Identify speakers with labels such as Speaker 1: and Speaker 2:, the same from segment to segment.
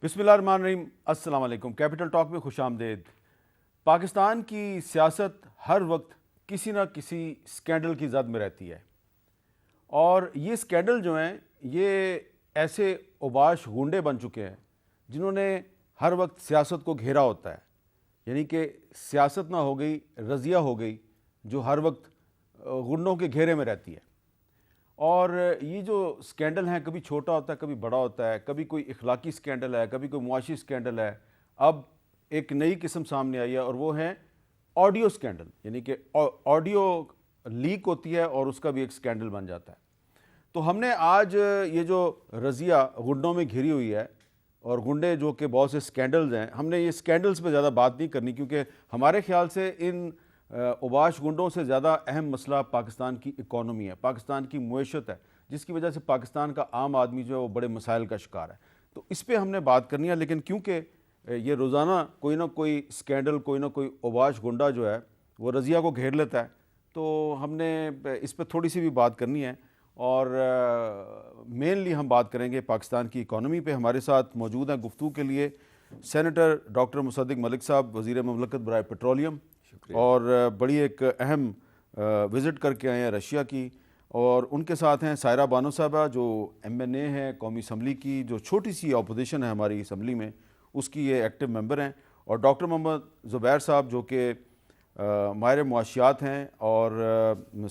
Speaker 1: بسم اللہ الرحمن الرحیم، السلام علیکم۔ کیپٹل ٹاک میں خوش آمدید۔ پاکستان کی سیاست ہر وقت کسی نہ کسی سکینڈل کی زد میں رہتی ہے، اور یہ سکینڈل جو ہیں یہ ایسے اوباش غنڈے بن چکے ہیں جنہوں نے ہر وقت سیاست کو گھیرا ہوتا ہے، یعنی کہ سیاست نہ ہو گئی، رضیہ ہو گئی جو ہر وقت غنڈوں کے گھیرے میں رہتی ہے۔ اور یہ جو سکینڈل ہیں کبھی چھوٹا ہوتا ہے، کبھی بڑا ہوتا ہے، کبھی کوئی اخلاقی سکینڈل ہے، کبھی کوئی معاشی سکینڈل ہے۔ اب ایک نئی قسم سامنے آئی ہے اور وہ ہیں آڈیو سکینڈل، یعنی کہ آڈیو لیک ہوتی ہے اور اس کا بھی ایک سکینڈل بن جاتا ہے۔ تو ہم نے آج یہ جو رضیہ غنڈوں میں گھری ہوئی ہے اور غنڈے جو کہ بہت سے سکینڈلز ہیں، ہم نے یہ سکینڈلز پہ زیادہ بات نہیں کرنی، کیونکہ ہمارے خیال سے ان اوباش گنڈوں سے زیادہ اہم مسئلہ پاکستان کی اکانومی ہے، پاکستان کی معیشت ہے، جس کی وجہ سے پاکستان کا عام آدمی جو ہے وہ بڑے مسائل کا شکار ہے۔ تو اس پہ ہم نے بات کرنی ہے، لیکن کیونکہ یہ روزانہ کوئی نہ کوئی سکینڈل، کوئی نہ کوئی اوباش گنڈا جو ہے وہ رضیہ کو گھیر لیتا ہے، تو ہم نے اس پہ تھوڑی سی بھی بات کرنی ہے۔ اور مینلی ہم بات کریں گے پاکستان کی اکانومی پہ۔ ہمارے ساتھ موجود ہیں گفتگو کے لیے سینیٹر ڈاکٹر مصدق ملک صاحب، وزیر مملکت برائے پیٹرولیم، اور بڑی ایک اہم وزٹ کر کے آئے ہیں رشیا کی، اور ان کے ساتھ ہیں سائرہ بانو صاحبہ جو MNA ہیں قومی اسمبلی کی، جو چھوٹی سی اپوزیشن ہے ہماری اسمبلی میں، اس کی یہ ایکٹیو ممبر ہیں، اور ڈاکٹر محمد زبیر صاحب جو کہ ماہر معاشیات ہیں اور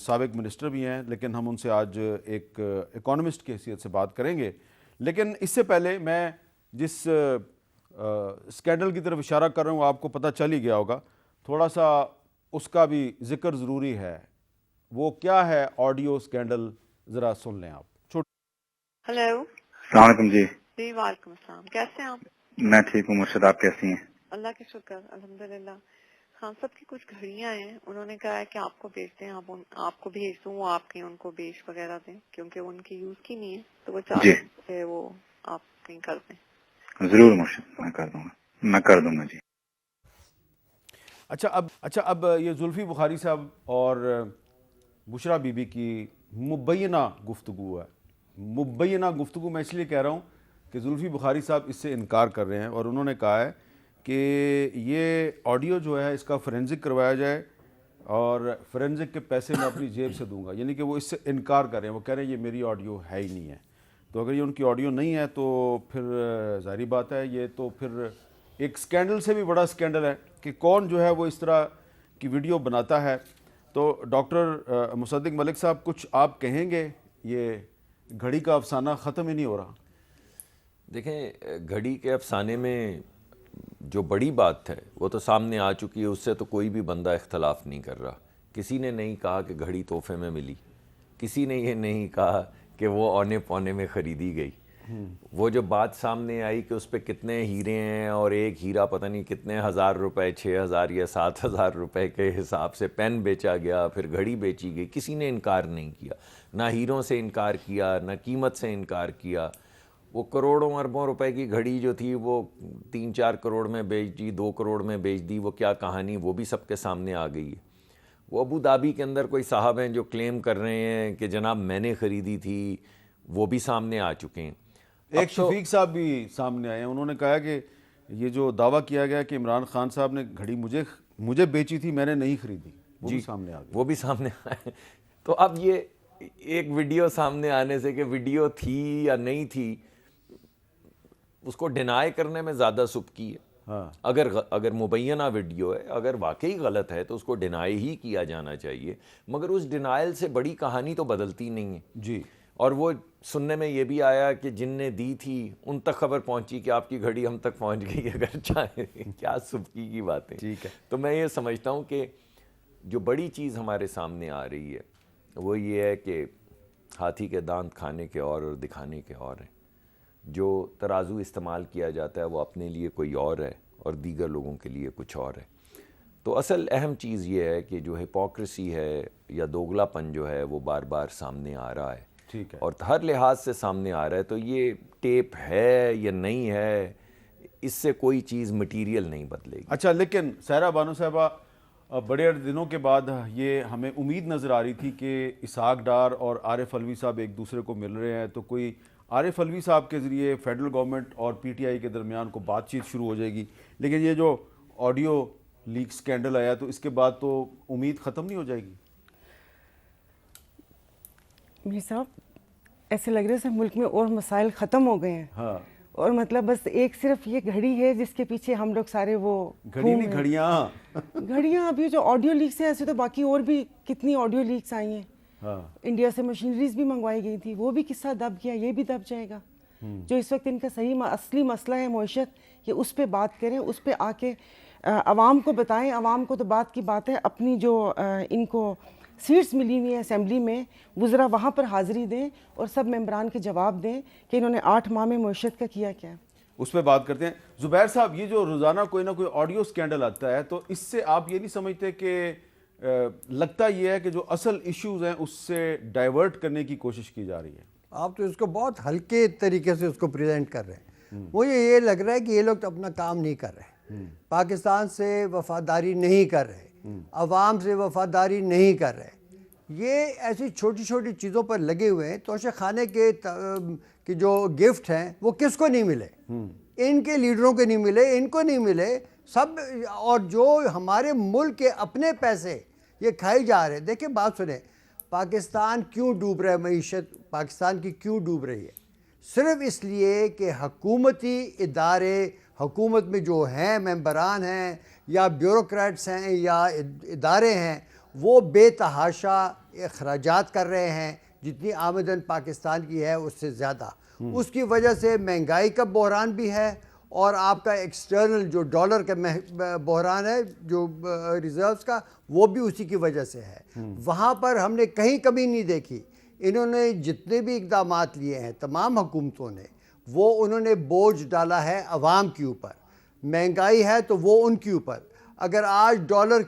Speaker 1: سابق منسٹر بھی ہیں، لیکن ہم ان سے آج ایک اکانومسٹ کی حیثیت سے بات کریں گے۔ لیکن اس سے پہلے میں جس سکینڈل کی طرف اشارہ کر رہا ہوں آپ کو پتہ چل ہی گیا ہوگا، تھوڑا سا اس کا بھی ذکر ضروری ہے۔ وہ کیا ہے آڈیو سکینڈل، ذرا سن لیں آپ۔
Speaker 2: ہیلو،
Speaker 3: السلام علیکم جی۔
Speaker 2: جی وعلیکم السلام، کیسے ہیں آپ؟
Speaker 3: میں ٹھیک ہوں مرشد، آپ کیسی ہیں؟
Speaker 2: اللہ کا شکر، الحمدللہ۔ خان صاحب کی کچھ گھڑیاں ہیں، انہوں نے کہا ہے کہ آپ کو بھیج دیں، آپ کو بھیج دوں، وہ آپ کہیں ان کو بیچ وغیرہ دیں، کیونکہ ان کی یوز کی نہیں ہے، تو وہ
Speaker 3: جی
Speaker 2: چاہتے ہیں وہ آپ کہیں کر دیں۔
Speaker 3: ضرور مرشد، میں کر دوں گا جی۔
Speaker 1: اچھا اب یہ زلفی بخاری صاحب اور بشرا بی بی کی مبینہ گفتگو ہے۔ مبینہ گفتگو میں اس لیے کہہ رہا ہوں کہ زلفی بخاری صاحب اس سے انکار کر رہے ہیں، اور انہوں نے کہا ہے کہ یہ آڈیو جو ہے اس کا فورینزک کروایا جائے، اور فورینزک کے پیسے میں اپنی جیب سے دوں گا، یعنی کہ وہ اس سے انکار کر رہے ہیں۔ وہ کہہ رہے ہیں یہ میری آڈیو ہے ہی نہیں ہے۔ تو اگر یہ ان کی آڈیو نہیں ہے تو پھر ظاہری بات ہے یہ تو پھر ایک سکینڈل سے بھی بڑا سکینڈل ہے کہ کون جو ہے وہ اس طرح کی ویڈیو بناتا ہے۔ تو ڈاکٹر مصدق ملک صاحب کچھ آپ کہیں گے؟ یہ گھڑی کا افسانہ ختم ہی نہیں ہو رہا۔
Speaker 4: دیکھیں، گھڑی کے افسانے میں جو بڑی بات ہے وہ تو سامنے آ چکی ہے، اس سے تو کوئی بھی بندہ اختلاف نہیں کر رہا۔ کسی نے نہیں کہا کہ گھڑی تحفے میں ملی، کسی نے یہ نہیں کہا کہ وہ اونے پونے میں خریدی گئی۔ وہ جو بات سامنے آئی کہ اس پہ کتنے ہیرے ہیں اور ایک ہیرا پتہ نہیں کتنے ہزار روپے، 6,000 یا 7,000 روپے کے حساب سے پین بیچا گیا، پھر گھڑی بیچی گئی، کسی نے انکار نہیں کیا، نہ ہیروں سے انکار کیا، نہ قیمت سے انکار کیا۔ وہ کروڑوں اربوں روپے کی گھڑی جو تھی وہ 3-4 کروڑ میں بیچ دی، 2 کروڑ میں بیچ دی، وہ کیا کہانی، وہ بھی سب کے سامنے آ گئی ہے۔ وہ ابو دھابی کے اندر کوئی صاحب ہیں جو کلیم کر رہے ہیں کہ جناب میں نے خریدی تھی، وہ بھی سامنے آ چکے ہیں۔
Speaker 1: ایک شفیق صاحب بھی سامنے آئے ہیں، انہوں نے کہا کہ یہ جو دعویٰ کیا گیا کہ عمران خان صاحب نے گھڑی مجھے بیچی تھی، میں نے نہیں خریدی، وہ بھی سامنے آ گئی۔
Speaker 4: وہ بھی سامنے آئے۔ تو اب یہ ایک ویڈیو سامنے آنے سے کہ ویڈیو تھی یا نہیں تھی، اس کو ڈینائی کرنے میں زیادہ سبکی ہے۔ اگر مبینہ ویڈیو ہے، اگر واقعی غلط ہے تو اس کو ڈینائی ہی کیا جانا چاہیے، مگر اس ڈینائل سے بڑی کہانی تو بدلتی نہیں ہے۔
Speaker 1: جی،
Speaker 4: اور وہ سننے میں یہ بھی آیا کہ جن نے دی تھی ان تک خبر پہنچی کہ آپ کی گھڑی ہم تک پہنچ گئی، اگر چاہے۔ کیا سبکی کی باتیں۔
Speaker 1: ٹھیک ہے۔
Speaker 4: تو میں یہ سمجھتا ہوں کہ جو بڑی چیز ہمارے سامنے آ رہی ہے وہ یہ ہے کہ ہاتھی کے دانت کھانے کے اور دکھانے کے اور ہیں۔ جو ترازو استعمال کیا جاتا ہے وہ اپنے لیے کوئی اور ہے اور دیگر لوگوں کے لیے کچھ اور ہے۔ تو اصل اہم چیز یہ ہے کہ جو ہپوکریسی ہے یا دوگلا پن جو ہے وہ بار بار سامنے آ رہا ہے،
Speaker 1: ٹھیک ہے،
Speaker 4: اور ہر لحاظ سے سامنے آ رہا ہے۔ تو یہ ٹیپ ہے یا نہیں ہے، اس سے کوئی چیز مٹیریل نہیں بدلے گی۔
Speaker 1: اچھا، لیکن سائرہ بانو صاحبہ، بڑے دنوں کے بعد یہ ہمیں امید نظر آ رہی تھی کہ اسحاق ڈار اور عارف علوی صاحب ایک دوسرے کو مل رہے ہیں، تو کوئی عارف علوی صاحب کے ذریعے فیڈرل گورنمنٹ اور پی ٹی آئی کے درمیان کو بات چیت شروع ہو جائے گی، لیکن یہ جو آڈیو لیک سکینڈل آیا تو اس کے بعد تو امید ختم نہیں ہو جائے گی؟
Speaker 5: میر صاحب ایسے لگ رہا ہے ملک میں اور مسائل ختم ہو گئے ہیں.
Speaker 1: ہاں،
Speaker 5: اور مطلب بس ایک صرف یہ گھڑی ہے جس کے پیچھے ہم لوگ سارے وہ
Speaker 1: گھڑی نہیں
Speaker 5: گھڑیاں ابھی جو آڈیو لیکس ہیں، ایسے تو باقی اور بھی کتنی آڈیو لیکس آئی ہیں.
Speaker 1: ہاں،
Speaker 5: انڈیا سے مشینریز بھی منگوائی گئی تھی، وہ بھی قصہ دب گیا، یہ بھی دب جائے گا. جو اس وقت ان کا صحیح اصلی مسئلہ ہے معیشت، یہ اس پہ بات کریں، اس پہ آ کے عوام کو بتائیں. عوام کو تو بات کی بات ہے، اپنی جو ان کو سیٹس ملی ہوئی ہیں اسمبلی میں، وزراء وہاں پر حاضری دیں اور سب ممبران کے جواب دیں کہ انہوں نے 8 ماہ میں معیشت کا کیا کیا.
Speaker 1: اس پہ بات کرتے ہیں. زبیر صاحب، یہ جو روزانہ کوئی نہ کوئی آڈیو سکینڈل آتا ہے تو اس سے آپ یہ نہیں سمجھتے کہ لگتا یہ ہے کہ جو اصل ایشوز ہیں اس سے ڈائیورٹ کرنے کی کوشش کی جا رہی ہے؟
Speaker 6: آپ تو اس کو بہت ہلکے طریقے سے اس کو پریزنٹ کر رہے ہیں. مجھے یہ لگ رہا ہے کہ یہ لوگ تو اپنا کام نہیں کر رہے، پاکستان سے وفاداری نہیں کر رہے، عوام سے وفاداری نہیں کر رہے. یہ ایسی چھوٹی چھوٹی چیزوں پر لگے ہوئے ہیں. توشہ خانے کے جو گفٹ ہیں وہ کس کو نہیں ملے؟ ان کے لیڈروں کو نہیں ملے، ان کو نہیں ملے سب. اور جو ہمارے ملک کے اپنے پیسے یہ کھائی جا رہے ہیں. دیکھیں بات سنیں، پاکستان کیوں ڈوب رہا ہے؟ معیشت پاکستان کی کیوں ڈوب رہی ہے؟ صرف اس لیے کہ حکومتی ادارے، حکومت میں جو ہیں ممبران ہیں یا بیوروکریٹس ہیں یا ادارے ہیں، وہ بے تحاشا اخراجات کر رہے ہیں. جتنی آمدن پاکستان کی ہے اس سے زیادہ. اس کی وجہ سے مہنگائی کا بحران بھی ہے، اور آپ کا ایکسٹرنل جو ڈالر کا بحران ہے جو ریزروز کا، وہ بھی اسی کی وجہ سے ہے. وہاں پر ہم نے کہیں کمی نہیں دیکھی. انہوں نے جتنے بھی اقدامات لیے ہیں تمام حکومتوں نے، وہ انہوں نے بوجھ ڈالا ہے عوام کے اوپر. مہنگائی ہے تو وہ ان کے اوپر. اگر آج ڈالر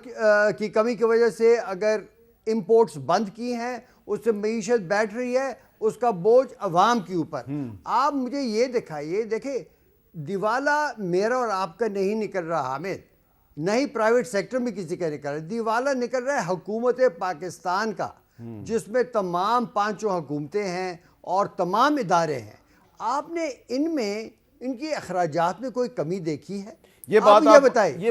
Speaker 6: کی کمی کی وجہ سے اگر امپورٹس بند کی ہیں، اس سے معیشت بیٹھ رہی ہے، اس کا بوجھ عوام کے اوپر. آپ مجھے یہ دکھائیے، دیکھیں دیوالا میرا اور آپ کا نہیں نکل رہا حامد، نہ ہی پرائیویٹ سیکٹر میں کسی کا نکل رہا ہے. دیوالا نکل رہا ہے حکومت پاکستان کا، جس میں تمام 5 حکومتیں ہیں اور تمام ادارے ہیں. آپ نے ان میں ان کی اخراجات میں کوئی کمی دیکھی ہے؟
Speaker 1: یہ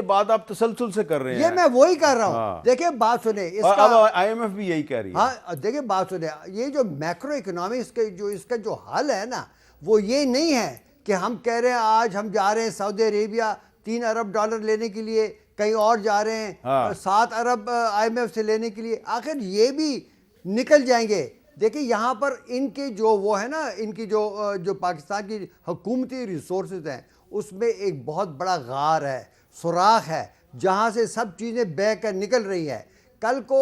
Speaker 1: بات آپ تسلسل سے کر رہے ہیں.
Speaker 6: یہ میں وہی کر رہا ہوں. دیکھیں بات سنیں، اس کا
Speaker 1: آئی ایم ایف بھی یہی کہہ رہی ہے.
Speaker 6: ہاں دیکھیں بات سنیں، یہ جو میکرو اکنامکس کے جو اس کا جو حل ہے نا، وہ یہ نہیں ہے کہ ہم کہہ رہے ہیں آج ہم جا رہے ہیں سعودی عربیہ $3 ارب لینے کے لیے، کہیں اور جا رہے ہیں 7 ارب آئی ایم ایف سے لینے کے لیے. آخر یہ بھی نکل جائیں گے. دیکھیں یہاں پر ان کے جو وہ ہے نا، ان کی جو پاکستان کی حکومتی ریسورسز ہیں، اس میں ایک بہت بڑا غار ہے، سوراخ ہے، جہاں سے سب چیزیں بہہ کر نکل رہی ہیں. کل کو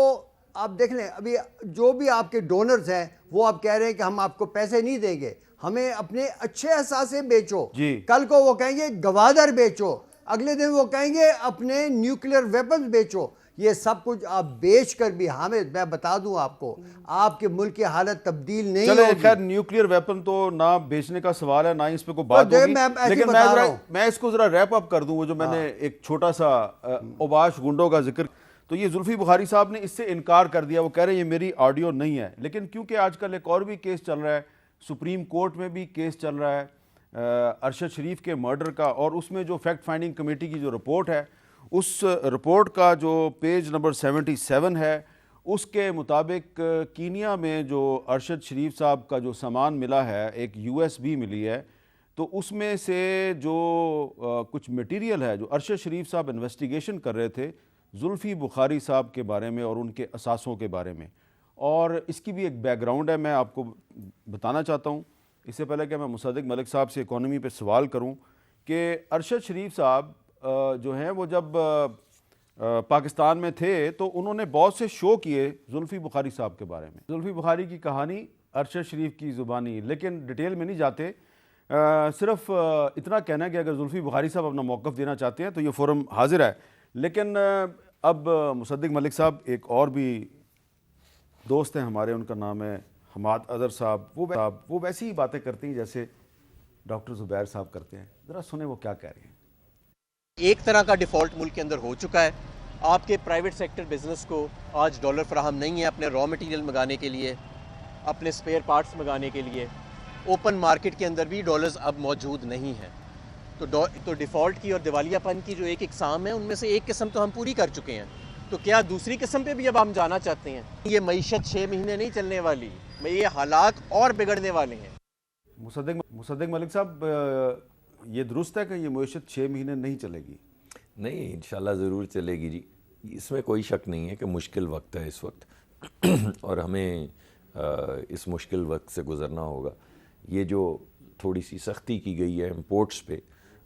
Speaker 6: آپ دیکھ لیں، ابھی جو بھی آپ کے ڈونرز ہیں وہ آپ کہہ رہے ہیں کہ ہم آپ کو پیسے نہیں دیں گے، ہمیں اپنے اچھے اثاثے بیچو. کل کو وہ کہیں گے گوادر بیچو، اگلے دن وہ کہیں گے اپنے نیوکلیئر ویپنز بیچو. یہ سب کچھ آپ بیچ کر بھی حامد میں بتا دوں آپ کو، آپ کے ملک کی حالت تبدیل نہیں ہوگی.
Speaker 1: چلے خیر، نیوکلیئر ویپن تو نہ بیچنے کا سوال ہے، نہ اس پہ کوئی بات ہوگی، لیکن میں اس کو ذرا ریپ اپ کر دوں. وہ جو میں نے ایک چھوٹا سا اوباش گنڈوں کا ذکر، تو یہ زلفی بخاری صاحب نے اس سے انکار کر دیا. وہ کہہ رہے ہیں یہ میری آڈیو نہیں ہے. لیکن کیونکہ آج کل ایک اور بھی کیس چل رہا ہے، سپریم کورٹ میں بھی کیس چل رہا ہے ارشد شریف کے مرڈر کا، اور اس میں جو فیکٹ فائنڈنگ کمیٹی کی جو رپورٹ ہے، اس رپورٹ کا جو پیج نمبر 77 ہے، اس کے مطابق کینیا میں جو ارشد شریف صاحب کا جو سامان ملا ہے، ایک USB ملی ہے، تو اس میں سے جو کچھ میٹیریل ہے جو ارشد شریف صاحب انویسٹیگیشن کر رہے تھے زلفی بخاری صاحب کے بارے میں اور ان کے اثاثوں کے بارے میں. اور اس کی بھی ایک بیک گراؤنڈ ہے، میں آپ کو بتانا چاہتا ہوں. اس سے پہلے کہ میں مصدق ملک صاحب سے اکانومی پہ سوال کروں کہ ارشد شریف صاحب جو ہیں وہ جب پاکستان میں تھے تو انہوں نے بہت سے شو کیے زلفی بخاری صاحب کے بارے میں. زلفی بخاری کی کہانی ارشد شریف کی زبانی، لیکن ڈیٹیل میں نہیں جاتے. صرف اتنا کہنا ہے کہ اگر زلفی بخاری صاحب اپنا موقف دینا چاہتے ہیں تو یہ فورم حاضر ہے. لیکن اب مصدق ملک صاحب، ایک اور بھی دوست ہیں ہمارے، ان کا نام ہے حماد اظہر صاحب، وہ ویسی ہی باتیں کرتے ہیں جیسے ڈاکٹر زبیر صاحب کرتے ہیں. ذرا سنیں وہ کیا کہہ رہے ہیں.
Speaker 7: ایک طرح کا ڈیفالٹ ملک کے اندر ہو چکا ہے. آپ کے پرائیویٹ سیکٹر بزنس کو آج ڈالر فراہم نہیں ہے اپنے را مٹیریل منگانے کے لیے، اپنے سپیئر پارٹس منگانے کے لیے. اوپن مارکیٹ کے اندر بھی ڈالرز اب موجود نہیں ہیں. تو ڈیفالٹ کی اور دیوالیہ پن کی جو ایک اقسام ہے ان میں سے ایک قسم تو ہم پوری کر چکے ہیں, تو کیا دوسری قسم پہ بھی اب ہم جانا چاہتے ہیں؟ یہ معیشت 6 مہینے نہیں چلنے والی, یہ حالات اور بگڑنے والے ہیں.
Speaker 1: مصدق ملک صاحب, یہ درست ہے کہ یہ معیشت 6 مہینے نہیں چلے گی؟
Speaker 4: نہیں, انشاءاللہ ضرور چلے گی جی. اس میں کوئی شک نہیں ہے کہ مشکل وقت ہے اس وقت اور ہمیں اس مشکل وقت سے گزرنا ہوگا. یہ جو تھوڑی سی سختی کی گئی ہے امپورٹس پہ,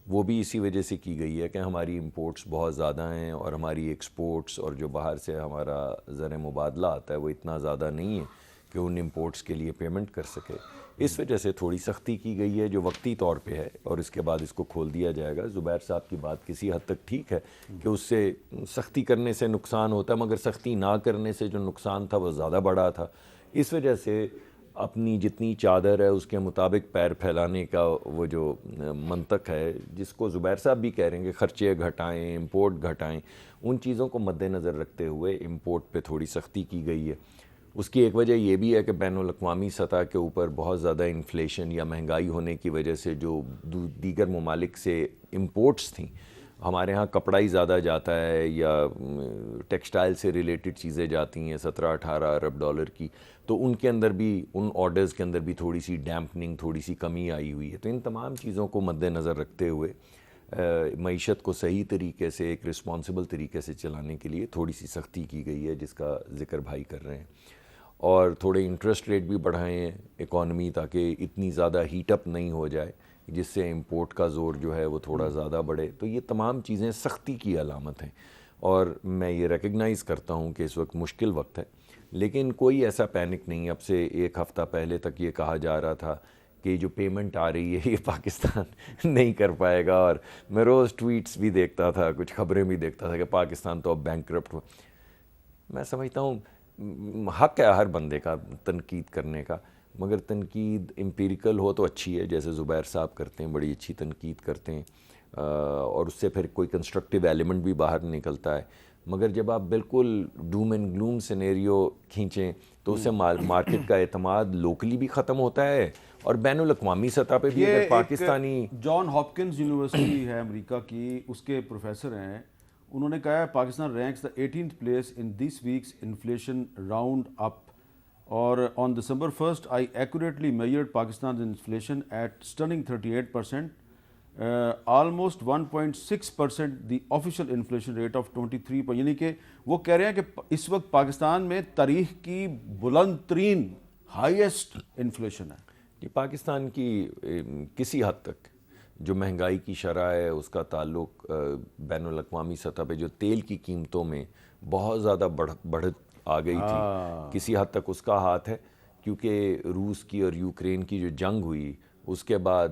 Speaker 4: وہ بھی اسی وجہ سے کی گئی ہے کہ ہماری امپورٹس بہت زیادہ ہیں اور ہماری ایکسپورٹس اور جو باہر سے ہمارا زر مبادلہ آتا ہے وہ اتنا زیادہ نہیں ہے کہ ان امپورٹس کے لیے پیمنٹ کر سکے. اس وجہ سے تھوڑی سختی کی گئی ہے جو وقتی طور پہ ہے, اور اس کے بعد اس کو کھول دیا جائے گا. زبیر صاحب کی بات کسی حد تک ٹھیک ہے کہ اس سے سختی کرنے سے نقصان ہوتا ہے, مگر سختی نہ کرنے سے جو نقصان تھا وہ زیادہ بڑا تھا. اس وجہ سے اپنی جتنی چادر ہے اس کے مطابق پیر پھیلانے کا وہ جو منطق ہے, جس کو زبیر صاحب بھی کہہ رہے ہیں کہ خرچے گھٹائیں, امپورٹ گھٹائیں, ان چیزوں کو مد نظر رکھتے ہوئے امپورٹ پہ تھوڑی سختی کی گئی ہے. اس کی ایک وجہ یہ بھی ہے کہ بین الاقوامی سطح کے اوپر بہت زیادہ انفلیشن یا مہنگائی ہونے کی وجہ سے جو دیگر ممالک سے امپورٹس تھیں, ہمارے ہاں کپڑا ہی زیادہ جاتا ہے یا ٹیکسٹائل سے ریلیٹڈ چیزیں جاتی ہیں 17-18 ارب ڈالر کی, تو ان کے اندر بھی ان آرڈرز کے اندر بھی تھوڑی سی ڈیمپننگ, تھوڑی سی کمی آئی ہوئی ہے. تو ان تمام چیزوں کو مد نظر رکھتے ہوئے معیشت کو صحیح طریقے سے ایک رسپانسبل طریقے سے چلانے کے لیے تھوڑی سی سختی کی گئی ہے, جس کا ذکر بھائی کر رہے ہیں. اور تھوڑے انٹرسٹ ریٹ بھی بڑھائے ہیں اکانومی, تاکہ اتنی زیادہ ہیٹ اپ نہیں ہو جائے جس سے امپورٹ کا زور جو ہے وہ تھوڑا زیادہ بڑھے. تو یہ تمام چیزیں سختی کی علامت ہیں, اور میں یہ ریکگنائز کرتا ہوں کہ اس وقت مشکل وقت ہے, لیکن کوئی ایسا پینک نہیں. اب سے ایک ہفتہ پہلے تک یہ کہا جا رہا تھا کہ جو پیمنٹ آ رہی ہے یہ پاکستان نہیں کر پائے گا, اور میں روز ٹویٹس بھی دیکھتا تھا, کچھ خبریں بھی دیکھتا تھا کہ پاکستان تو اب بینکرپٹ ہو. میں سمجھتا ہوں حق ہے ہر بندے کا تنقید کرنے کا, مگر تنقید امپیریکل ہو تو اچھی ہے, جیسے زبیر صاحب کرتے ہیں, بڑی اچھی تنقید کرتے ہیں, اور اس سے پھر کوئی کنسٹرکٹیو ایلیمنٹ بھی باہر نکلتا ہے. مگر جب آپ بالکل ڈوم اینڈ گلوم سینیریو کھینچیں تو اس سے مارکیٹ کا اعتماد لوکلی بھی ختم ہوتا ہے, اور بین الاقوامی سطح پہ بھی. اگر پاکستانی
Speaker 1: جان ہاپکنز یونیورسٹی ہے امریکہ کی, اس کے پروفیسر ہیں, انہوں نے کہا ہے Pakistan ranks the 18th place in this week's inflation round up, اور on December 1st I accurately measured Pakistan's inflation at stunning 38%, almost 1.6% the official inflation rate of 23%. یعنی کہ وہ کہہ رہے ہیں کہ اس وقت پاکستان میں تاریخ کی بلند ترین ہائیسٹ انفلیشن ہے.
Speaker 4: یہ پاکستان کی کسی حد تک جو مہنگائی کی شرح ہے اس کا تعلق بین الاقوامی سطح پہ جو تیل کی قیمتوں میں بہت زیادہ بڑھت آ گئی تھی, کسی حد تک اس کا ہاتھ ہے, کیونکہ روس کی اور یوکرین کی جو جنگ ہوئی اس کے بعد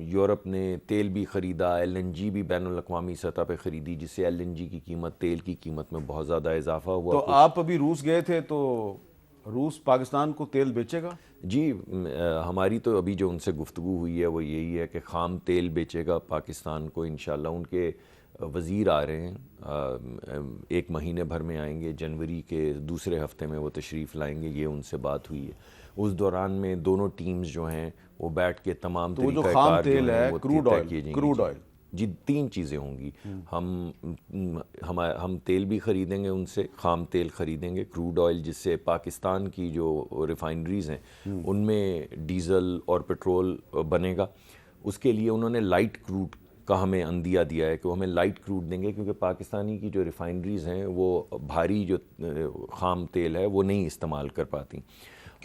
Speaker 4: یورپ نے تیل بھی خریدا, LNG بھی بین الاقوامی سطح پہ خریدی, جس سے LNG کی قیمت, تیل کی قیمت میں بہت زیادہ اضافہ ہوا.
Speaker 1: تو آپ ابھی روس گئے تھے, تو روس پاکستان کو تیل بیچے گا؟
Speaker 4: جی, ہماری تو ابھی جو ان سے گفتگو ہوئی ہے وہ یہی ہے کہ خام تیل بیچے گا پاکستان کو انشاءاللہ. ان کے وزیر آ رہے ہیں, ایک مہینے بھر میں آئیں گے, جنوری کے دوسرے ہفتے میں وہ تشریف لائیں گے, یہ ان سے بات ہوئی ہے. اس دوران میں دونوں ٹیمز جو ہیں وہ بیٹھ کے تمام طریقہ کار جو ہیں وہ طے کیے جائیں گے.
Speaker 1: کروڈ آئل
Speaker 4: جی 3 چیزیں ہوں گی. ہم تیل بھی خریدیں گے ان سے, خام تیل خریدیں گے, کروڈ آئل, جس سے پاکستان کی جو ریفائنریز ہیں ان میں ڈیزل اور پیٹرول بنے گا. اس کے لیے انہوں نے لائٹ کروڈ کا ہمیں عندیہ دیا ہے کہ وہ ہمیں لائٹ کروڈ دیں گے, کیونکہ پاکستانی کی جو ریفائنریز ہیں وہ بھاری جو خام تیل ہے وہ نہیں استعمال کر پاتی,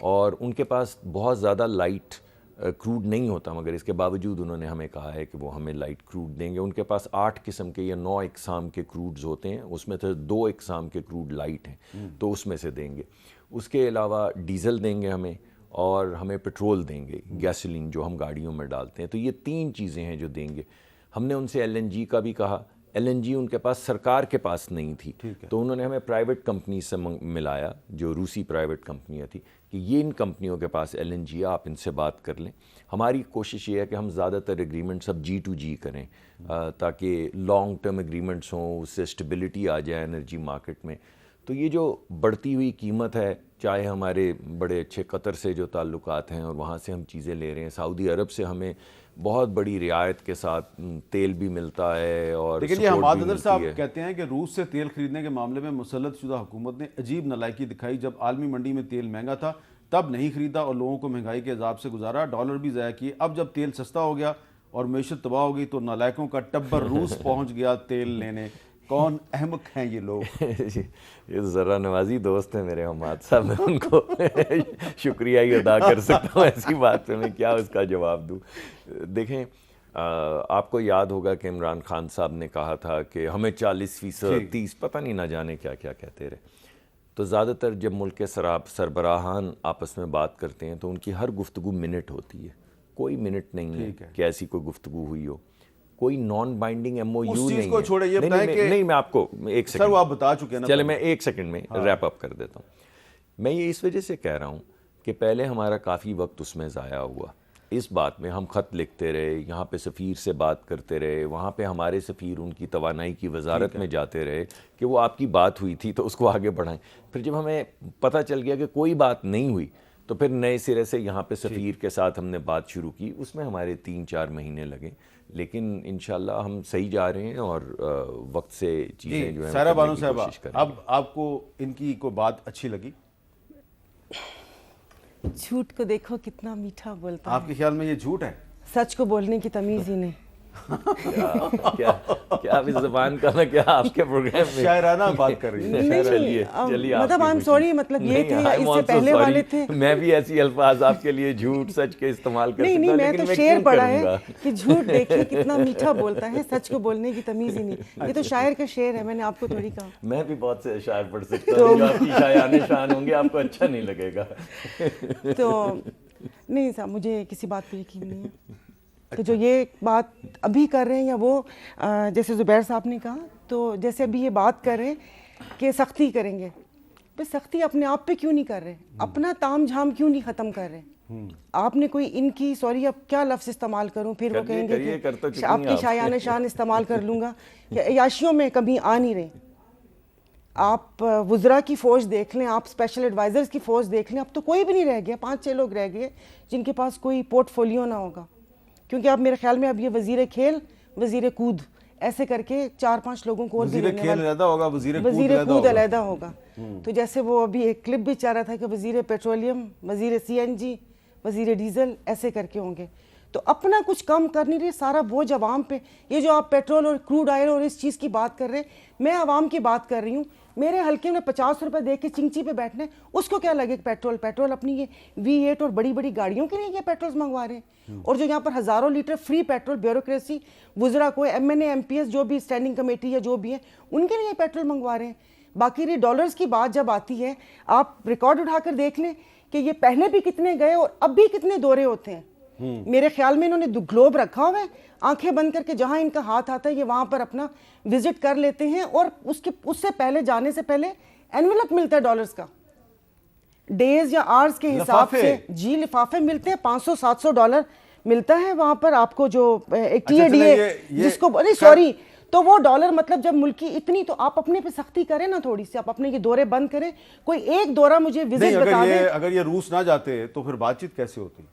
Speaker 4: اور ان کے پاس بہت زیادہ لائٹ کروڈ نہیں ہوتا, مگر اس کے باوجود انہوں نے ہمیں کہا ہے کہ وہ ہمیں لائٹ کروڈ دیں گے. ان کے پاس 8 قسم کے یا 9 اقسام کے کروڈز ہوتے ہیں, اس میں سے 2 اقسام کے کروڈ لائٹ ہیں, تو اس میں سے دیں گے. اس کے علاوہ ڈیزل دیں گے ہمیں, اور ہمیں پیٹرول دیں گے, گیسولین جو ہم گاڑیوں میں ڈالتے ہیں. تو یہ 3 چیزیں ہیں جو دیں گے. ہم نے ان سے LNG کا بھی کہا, LNG ان کے پاس سرکار کے پاس نہیں تھی, تو انہوں نے ہمیں پرائیویٹ کمپنی سے ملایا, جو روسی پرائیویٹ کمپنیاں تھیں, کہ یہ ان کمپنیوں کے پاس LNG ہے, آپ ان سے بات کر لیں. ہماری کوشش یہ ہے کہ ہم زیادہ تر ایگریمنٹس اب G2G کریں, تاکہ لانگ ٹرم ایگریمنٹس ہوں, اس سے اسٹیبلٹی آ جائے انرجی مارکیٹ میں. تو یہ جو بڑھتی ہوئی قیمت ہے، چاہے ہمارے بڑے اچھے قطر سے جو تعلقات ہیں اور وہاں سے ہم چیزیں لے رہے ہیں، سعودی عرب سے ہمیں بہت بڑی رعایت کے ساتھ تیل بھی ملتا ہے اور
Speaker 1: لیکن یہ
Speaker 4: سپورٹ
Speaker 1: حماد
Speaker 4: بھی
Speaker 1: اظہر
Speaker 4: ملتی
Speaker 1: صاحب
Speaker 4: ہے۔
Speaker 1: کہتے ہیں کہ روس سے تیل خریدنے کے معاملے میں مسلط شدہ حکومت نے عجیب نالائکی دکھائی، جب عالمی منڈی میں تیل مہنگا تھا تب نہیں خریدا اور لوگوں کو مہنگائی کے عذاب سے گزارا، ڈالر بھی ضائع کیے، اب جب تیل سستا ہو گیا اور معیشت تباہ ہو گئی تو نالائکوں کا ٹبر روس پہنچ گیا تیل لینے۔ کون احمق ہیں یہ لوگ؟
Speaker 4: یہ ذرا نوازی دوست ہیں میرے حماد صاحب، میں ان کو شکریہ ہی ادا کر سکتا ہوں، ایسی بات پہ میں کیا اس کا جواب دوں۔ دیکھیں آپ کو یاد ہوگا کہ عمران خان صاحب نے کہا تھا کہ ہمیں 40%، 30، پتہ نہیں نہ جانے کیا کیا کہتے رہے۔ تو زیادہ تر جب ملک کے سربراہان آپس میں بات کرتے ہیں تو ان کی ہر گفتگو منٹ ہوتی ہے، کوئی منٹ نہیں ہے کہ ایسی کوئی گفتگو ہوئی ہو، کوئی non binding M O U نہیں ہے۔
Speaker 1: اس چیز کو چھوڑے، یہ بتائیں کہ
Speaker 4: نہیں، میں آپ کو ایک
Speaker 1: سر
Speaker 4: سیکنڈ،
Speaker 1: وہ آپ بتا چکے ہیں نا،
Speaker 4: چلے میں ایک سیکنڈ میں ریپ اپ کر دیتا ہوں۔ میں یہ اس وجہ سے کہہ رہا ہوں کہ پہلے ہمارا کافی وقت اس میں ضائع ہوا، اس بات میں ہم خط لکھتے رہے، یہاں پہ سفیر سے بات کرتے رہے، وہاں پہ ہمارے سفیر ان کی توانائی کی وزارت میں جاتے رہے کہ وہ آپ کی بات ہوئی تھی تو اس کو آگے بڑھائیں۔ پھر جب ہمیں پتہ چل گیا کہ کوئی بات نہیں ہوئی تو پھر نئے سرے سے یہاں پہ سفیر کے ساتھ ہم نے بات شروع کی، اس میں ہمارے 3-4 مہینے لگے، لیکن انشاءاللہ ہم صحیح جا رہے ہیں اور وقت سے چیزیں جو ہیں
Speaker 1: سائرہ بانو
Speaker 4: کرنے کی
Speaker 1: صاحبہ،
Speaker 4: کوشش کریں۔
Speaker 1: اب آپ کو ان کی کوئی بات اچھی لگی؟
Speaker 5: جھوٹ کو دیکھو کتنا میٹھا بولتا
Speaker 1: آپ کے خیال میں یہ جھوٹ ہے؟
Speaker 5: ہے، سچ کو بولنے کی تمیز ہی نہیں۔
Speaker 4: کیا اس زبان کا میں کیا آپ کے پروگرام میں
Speaker 1: شاعرانہ بات کر رہی ہے۔
Speaker 4: چلیے
Speaker 5: مطلب I'm sorry، مطلب یہ تھے یا اس سے پہلے والے تھے؟
Speaker 4: میں بھی ایسی الفاظ آپ کے لیے جھوٹ سچ کے استعمال کر سکتا
Speaker 5: نہیں، میں تو شعر پڑھا ہے کہ جھوٹ دیکھیے کتنا میٹھا بولتا ہے، سچ کو بولنے کی تمیز ہی نہیں۔ یہ تو شاعر کا شعر ہے، میں نے آپ کو تھوڑی کہا۔
Speaker 4: میں بھی بہت سے اشعار پڑھ سکتا ہوں جو آپ کی شاعرانہ شان ہوں گے، آپ کو اچھا نہیں لگے گا۔
Speaker 5: تو نہیں صاحب، مجھے کسی بات پہ یقین نہیں ہے کہ جو یہ بات ابھی کر رہے ہیں یا وہ جیسے زبیر صاحب نے کہا، تو جیسے ابھی یہ بات کر رہے ہیں کہ سختی کریں گے، بس سختی اپنے آپ پہ کیوں نہیں کر رہے؟ اپنا تام جھام کیوں نہیں ختم کر رہے؟ آپ نے کوئی ان کی، سوری اب کیا لفظ استعمال کروں، پھر وہ کہیں گے کہ آپ کی شایان شان استعمال کر لوں گا، کہ عیاشیوں میں کبھی آ نہیں رہے۔ آپ وزراء کی فوج دیکھ لیں، آپ اسپیشل ایڈوائزرز کی فوج دیکھ لیں، اب تو کوئی بھی نہیں رہ گیا، 5-6 لوگ رہ گئے جن کے پاس کوئی پورٹ فولیو نہ ہوگا، کیونکہ اب میرے خیال میں اب یہ وزیر کھیل، وزیر کود، ایسے کر کے 4-5 لوگوں کو اور بھی
Speaker 1: وزیر کھیل علیحدہ ہوگا، وزیر
Speaker 5: کود علیحدہ ہوگا۔ تو جیسے وہ ابھی ایک کلپ بھی چاہ رہا تھا کہ وزیر پیٹرولیم، وزیر CNG، وزیر ڈیزل، ایسے کر کے ہوں گے۔ تو اپنا کچھ کم کر نہیں رہے، سارا بوجھ عوام پہ۔ یہ جو آپ پیٹرول اور کروڈ آئل اور اس چیز کی بات کر رہے ہیں، میں عوام کی بات کر رہی ہوں۔ میرے حلقے میں 50 روپے دے کے چنچی پہ بیٹھنے، اس کو کیا لگے پیٹرول اپنی یہ V8 اور بڑی بڑی گاڑیوں کے لیے یہ پیٹرول منگوا رہے ہیں، اور جو یہاں پر ہزاروں لیٹر فری پیٹرول بیوروکریسی، وزراء کو، MNA MPS جو بھی اسٹینڈنگ کمیٹی یا جو بھی ہے، ان کے لیے پیٹرول منگوا رہے ہیں۔ باقی یہ ڈالرز کی بات جب آتی ہے، آپ ریکارڈ اٹھا کر دیکھ لیں کہ یہ پہلے بھی کتنے گئے اور اب بھی کتنے دورے ہوتے ہیں۔ میرے خیال میں انہوں نے گلوب رکھا ہوا ہے، آنکھیں بند کر کے جہاں ان کا ہاتھ آتا ہے یہ وہاں پر اپنا وزٹ کر لیتے ہیں، اور اس سے پہلے جانے سے پہلے انویلپ ملتا ہے ڈالرز کا، ڈیز یا آرز کے حساب سے۔ جی لفافے ملتے ہیں، $500-700 ملتا ہے وہاں پر آپ کو، جو ایک TADA جس کو، نہیں سوری، تو وہ ڈالر مطلب جب ملکی اتنی، تو آپ اپنے پہ سختی کریں نا تھوڑی سی، آپ اپنے یہ دورے بند کریں، کوئی ایک دورہ مجھے وزٹ بتا دیں۔
Speaker 1: اگر یہ روس نہ جاتے تو پھر بات چیت کیسے ہوتی؟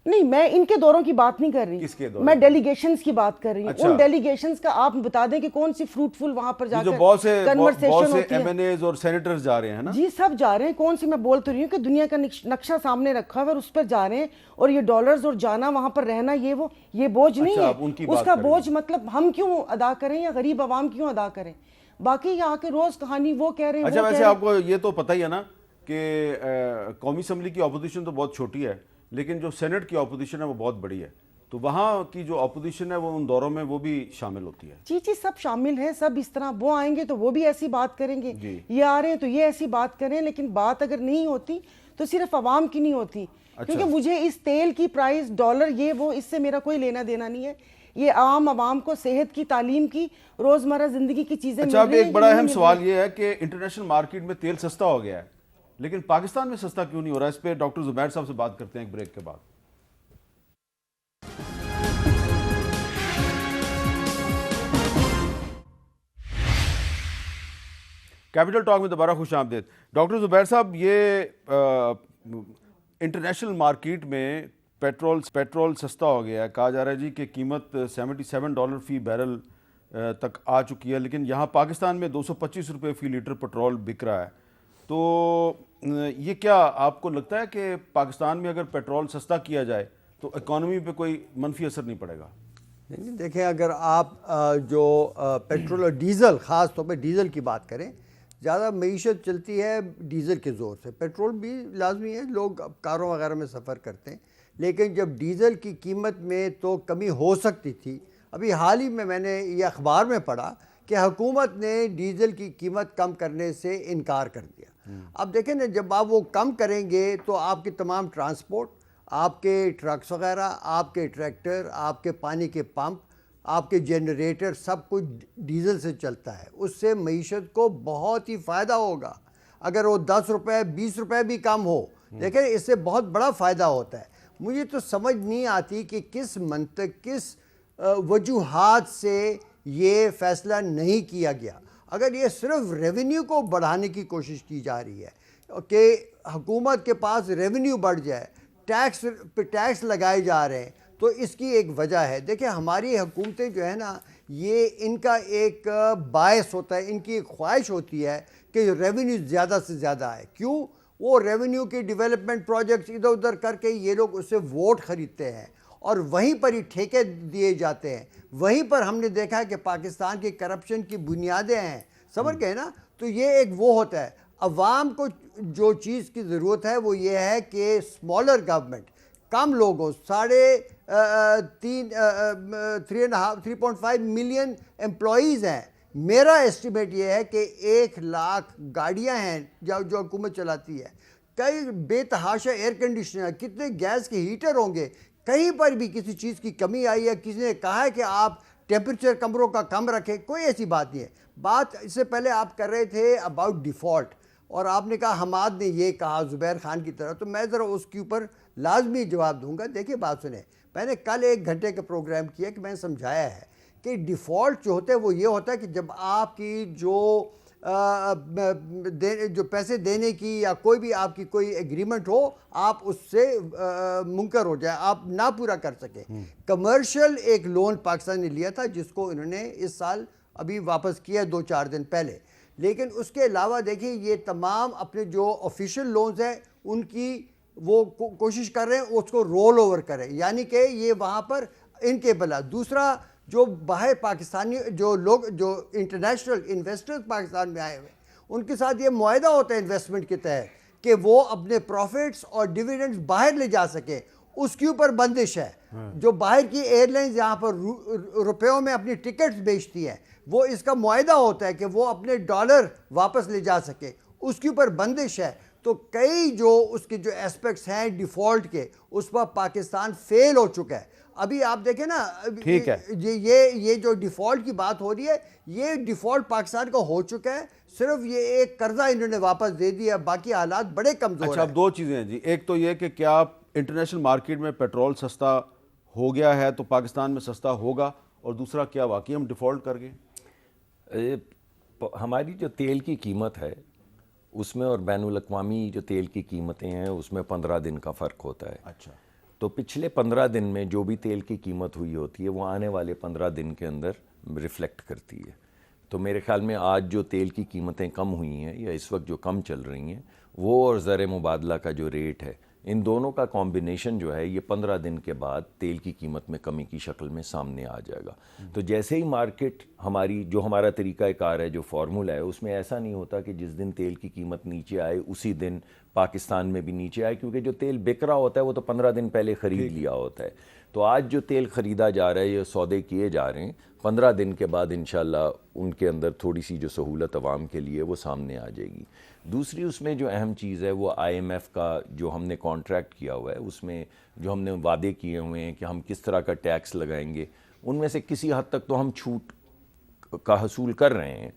Speaker 5: نہیں، میں ان کے دوروں کی بات نہیں کر رہی، میں ڈیلیگیشنز کی بات کر رہی ہوں۔ ان ڈیلیگیشنز کا آپ بتا دیں کہ کون سی فروٹفل وہاں پر جا کر کنورسیشن ہوتی ہے۔
Speaker 1: MNAs اور سینیٹرز جا رہے ہیں نا؟
Speaker 5: جی سب جا رہے ہیں، کون سی، میں بول تو رہی ہوں کہ دنیا کا نقشہ سامنے رکھا ہوا اور اس پر جا رہے ہیں، اور یہ ڈالرز اور جانا وہاں پر رہنا، یہ بوجھ نہیں ہے۔ اس کا بوجھ مطلب ہم کیوں ادا کریں یا غریب عوام کیوں ادا کریں؟ باقی یہاں کے روز کہانی وہ کہہ رہے ہیں۔
Speaker 1: اچھا، ویسے آپ کو یہ تو پتہ ہی ہے نا کہ قومی اسمبلی کی اپوزیشن تو بہت چھوٹی ہے، لیکن جو سینٹ کی اپوزیشن ہے وہ بہت بڑی ہے، تو وہاں کی جو اپوزیشن ہے وہ ان دوروں میں وہ بھی شامل ہوتی ہے۔
Speaker 5: جی سب شامل ہیں، سب اس طرح، وہ آئیں گے تو وہ بھی ایسی بات کریں گے، یہ آ رہے ہیں تو یہ ایسی بات کریں، لیکن بات اگر نہیں ہوتی تو صرف عوام کی نہیں ہوتی، کیونکہ مجھے اس تیل کی پرائز، ڈالر، یہ وہ، اس سے میرا کوئی لینا دینا نہیں ہے۔ یہ عوام کو صحت کی، تعلیم کی، روزمرہ زندگی کی چیزیں مل رہی ہیں۔
Speaker 1: اچھا، اب ایک بڑا اہم سوال یہ ہے کہ انٹرنیشنل مارکیٹ میں تیل سستا ہو گیا ہے، لیکن پاکستان میں سستا کیوں نہیں ہو رہا؟ اس پہ ڈاکٹر زبیر صاحب سے بات کرتے ہیں ایک بریک کے بعد۔ کیپٹل ٹاک میں دوبارہ خوش آمدید. ڈاکٹر زبیر صاحب, یہ انٹرنیشنل مارکیٹ میں پیٹرول سستا ہو گیا ہے. کہا جا رہا ہے جی کہ قیمت $77 فی بیرل تک آ چکی ہے, لیکن یہاں پاکستان میں $225 فی لیٹر پیٹرول بک رہا ہے. تو یہ کیا آپ کو لگتا ہے کہ پاکستان میں اگر پیٹرول سستا کیا جائے تو اکانومی پہ کوئی منفی اثر نہیں پڑے گا؟
Speaker 6: نہیں, دیکھیں اگر آپ جو پیٹرول اور ڈیزل, خاص طور پہ ڈیزل کی بات کریں, زیادہ معیشت چلتی ہے ڈیزل کے زور سے. پیٹرول بھی لازمی ہے, لوگ کاروں وغیرہ میں سفر کرتے ہیں, لیکن جب ڈیزل کی قیمت میں تو کمی ہو سکتی تھی. ابھی حال ہی میں نے یہ اخبار میں پڑھا کہ حکومت نے ڈیزل کی قیمت کم کرنے سے انکار کر دیا. اب دیکھیں نا, جب آپ وہ کم کریں گے تو آپ کی تمام ٹرانسپورٹ, آپ کے ٹرکس وغیرہ, آپ کے ٹریکٹر, آپ کے پانی کے پمپ, آپ کے جنریٹر, سب کچھ ڈیزل سے چلتا ہے. اس سے معیشت کو بہت ہی فائدہ ہوگا. اگر وہ 10 روپے 20 روپے بھی کم ہو, دیکھیں اس سے بہت بڑا فائدہ ہوتا ہے. مجھے تو سمجھ نہیں آتی کہ کس منطق, کس وجوہات سے یہ فیصلہ نہیں کیا گیا. اگر یہ صرف ریونیو کو بڑھانے کی کوشش کی جا رہی ہے کہ حکومت کے پاس ریونیو بڑھ جائے, ٹیکس پہ ٹیکس لگائے جا رہے ہیں, تو اس کی ایک وجہ ہے. دیکھیں ہماری حکومتیں جو ہے نا, یہ ان کا ایک باعث ہوتا ہے, ان کی ایک خواہش ہوتی ہے کہ ریونیو زیادہ سے زیادہ آئے. کیوں؟ وہ ریونیو کے ڈیولپمنٹ پروجیکٹس ادھر ادھر کر کے یہ لوگ اس سے ووٹ خریدتے ہیں اور وہیں پر ہی ٹھیکے دیے جاتے ہیں. وہیں پر ہم نے دیکھا ہے کہ پاکستان کی کرپشن کی بنیادیں ہیں, سمجھ گئے نا. تو یہ ایک وہ ہوتا ہے. عوام کو جو چیز کی ضرورت ہے وہ یہ ہے کہ اسمالر گورنمنٹ, کم لوگوں, 3.5 ملین امپلائیز ہیں. میرا ایسٹیمیٹ یہ ہے کہ 1 لاکھ گاڑیاں ہیں جو حکومت چلاتی ہے, کئی بے تحاشا ایئر کنڈیشنر, کتنے گیس کے ہیٹر ہوں گے. کہیں پر بھی کسی چیز کی کمی آئی ہے, کسی نے کہا ہے کہ آپ ٹیمپریچر کمروں کا کم رکھیں, کوئی ایسی بات نہیں ہے. بات اس سے پہلے آپ کر رہے تھے اباؤٹ ڈیفالٹ, اور آپ نے کہا حماد نے یہ کہا زبیر خان کی طرح, تو میں ذرا اس کے اوپر لازمی جواب دوں گا. دیکھیے بات سنیں, میں نے کل 1 گھنٹے کا پروگرام کیا کہ میں نے سمجھایا ہے کہ ڈیفالٹ جو ہوتا ہے وہ یہ ہوتا ہے کہ جب آپ کی جو پیسے دینے کی یا کوئی بھی آپ کی کوئی ایگریمنٹ ہو, آپ اس سے منکر ہو جائے, آپ نہ پورا کر سکیں. کمرشل ایک لون پاکستان نے لیا تھا جس کو انہوں نے اس سال ابھی واپس کیا 2-4 دن پہلے. لیکن اس کے علاوہ دیکھیں یہ تمام اپنے جو آفیشیل لونز ہیں ان کی وہ کوشش کر رہے ہیں اس کو رول اوور کریں, یعنی کہ یہ وہاں پر ان کے بلا. دوسرا, جو باہر پاکستانی جو لوگ جو انٹرنیشنل انویسٹرز پاکستان میں آئے ہوئے, ان کے ساتھ یہ معاہدہ ہوتا ہے انویسٹمنٹ کے تحت کہ وہ اپنے پروفٹس اور ڈیویڈنڈز باہر لے جا سکیں. اس کے اوپر بندش ہے. جو باہر کی ایئر لائنز یہاں پر روپیوں میں اپنی ٹکٹس بیچتی ہیں, وہ اس کا معاہدہ ہوتا ہے کہ وہ اپنے ڈالر واپس لے جا سکے, اس کے اوپر بندش ہے. تو کئی جو اس کے جو ایسپیکٹس ہیں ڈیفالٹ کے, اس پر پاکستان فیل ہو چکا ہے. ابھی آپ دیکھیں نا, یہ جو ڈیفالٹ کی بات ہو رہی ہے, یہ ڈیفالٹ پاکستان کا ہو چکا ہے. صرف یہ ایک قرضہ انہوں نے واپس دے دیا, باقی حالات بڑے کمزور ہیں.
Speaker 1: اچھا, اب 2 چیزیں ہیں جی. ایک تو یہ کہ کیا انٹرنیشنل مارکیٹ میں پیٹرول سستا ہو گیا ہے تو پاکستان میں سستا ہوگا, اور دوسرا کیا واقعی ہم ڈیفالٹ کر گئے؟
Speaker 4: ہماری جو تیل کی قیمت ہے اس میں اور بین الاقوامی جو تیل کی قیمتیں ہیں اس میں 15 دن کا فرق ہوتا ہے.
Speaker 1: اچھا,
Speaker 4: تو پچھلے 15 دن میں جو بھی تیل کی قیمت ہوئی ہوتی ہے وہ آنے والے 15 دن کے اندر ریفلیکٹ کرتی ہے. تو میرے خیال میں آج جو تیل کی قیمتیں کم ہوئی ہیں یا اس وقت جو کم چل رہی ہیں وہ اور زر مبادلہ کا جو ریٹ ہے, ان دونوں کا کمبینیشن جو ہے یہ 15 دن کے بعد تیل کی قیمت میں کمی کی شکل میں سامنے آ جائے گا. تو جیسے ہی مارکیٹ ہماری جو ہمارا طریقہ کار ہے, جو فارمولا ہے, اس میں ایسا نہیں ہوتا کہ جس دن تیل کی قیمت نیچے آئے اسی دن پاکستان میں بھی نیچے آئے, کیونکہ جو تیل بک رہا ہوتا ہے وہ تو 15 دن پہلے خرید لیا ہوتا ہے. تو آج جو تیل خریدا جا رہا ہے, یہ سودے کیے جا رہے ہیں, 15 دن کے بعد انشاءاللہ ان کے اندر تھوڑی سی جو سہولت عوام کے لیے وہ سامنے آ جائے گی. دوسری اس میں جو اہم چیز ہے وہ IMF کا جو ہم نے کانٹریکٹ کیا ہوا ہے, اس میں جو ہم نے وعدے کیے ہوئے ہیں کہ ہم کس طرح کا ٹیکس لگائیں گے, ان میں سے کسی حد تک تو ہم چھوٹ کا حصول کر رہے ہیں,